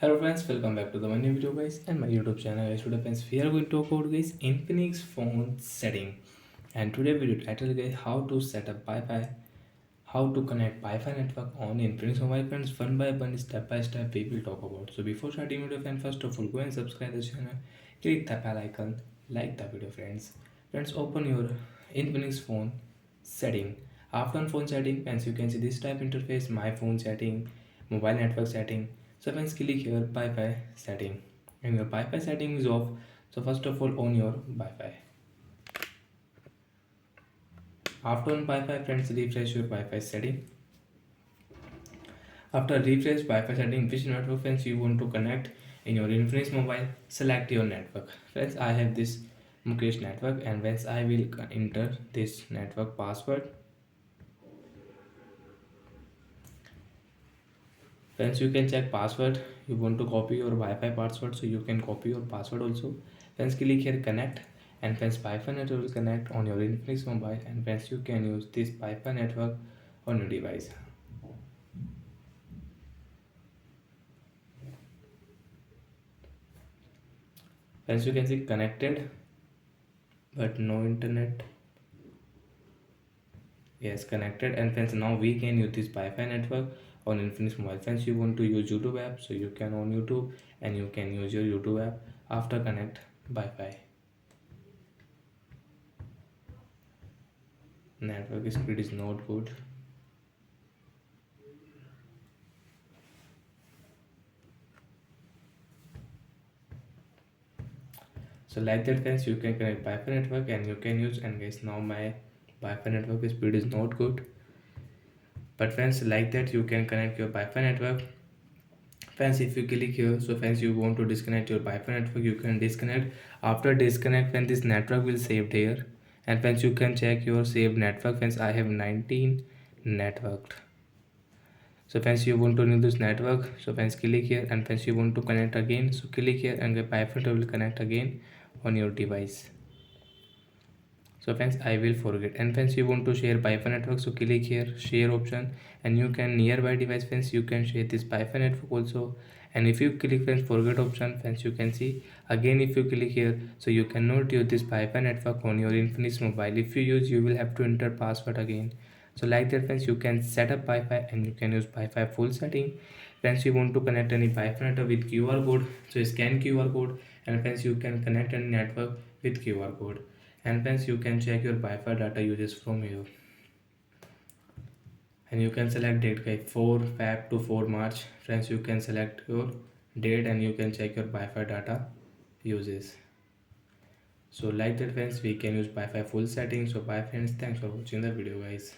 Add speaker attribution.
Speaker 1: Hello friends, welcome back to the my new video guys and my YouTube channel. Guys, today friends we are going to talk about guys Infinix phone setting, and today video title guys how to set up Wi-Fi, how to connect Wi-Fi network on Infinix mobile. Friends, one by one, step by step we will talk about. So before starting video friends, first of all go and subscribe the channel, click the bell icon, like the video friends. Friends, open your Infinix phone setting. After on phone setting friends, you can see this type interface: my phone setting, mobile network setting. So friends, click here Wi-Fi setting, and your Wi-Fi setting is off. So first of all on your Wi-Fi. After on Wi-Fi friends, refresh your Wi-Fi setting. After refresh Wi-Fi setting, which network friends you want to connect in your Infinix mobile, select your network. Friends, I have this Mukesh network, and once I will enter this network password. Friends, you can check password. You want to copy your Wi-Fi password, so you can copy your password also. Friends, click here connect, and friends Wi-Fi network will connect on your Infinix mobile, and friends you can use this Wi-Fi network on your device. Friends, you can see connected but no internet. Yes, connected. And friends, now we can use this Wi-Fi network on Infinix mobile. Friends, you want to use YouTube app, so you can on YouTube and you can use your YouTube app after connect Wi-Fi. Network speed is not good. So like that friends, you can connect Wi-Fi network and you can use. And guys, now my Wi-Fi network speed is not good. But friends, like that you can connect your Wi-Fi network. Friends, if you click here, so friends you want to disconnect your Wi-Fi network, you can disconnect. After disconnect, when this network will saved here, and friends you can check your saved network. Friends, I have 19 networked. So friends, you want to new this network, so friends click here, and friends you want to connect again, so click here and the Wi-Fi network will connect again on your device. So friends, I will forget. And friends, you want to share Wi-Fi network, so click here share option, and you can nearby device friends you can share this Wi-Fi network also. And if you click friends forget option, friends you can see again if you click here, so you cannot use this Wi-Fi network on your Infinix mobile. If you use, you will have to enter password again. So like that friends, you can set up Wi-Fi and you can use Wi-Fi full setting. Friends, you want to connect any Wi-Fi network with QR code, so scan QR code, and friends you can connect any network with QR code. And friends, you can check your Wi-Fi data uses from here, and you can select date like 4 Feb to 4 March. Friends, you can select your date and you can check your Wi-Fi data uses. So like that friends, we can use Wi-Fi full setting. So bye friends, thanks for watching the video guys.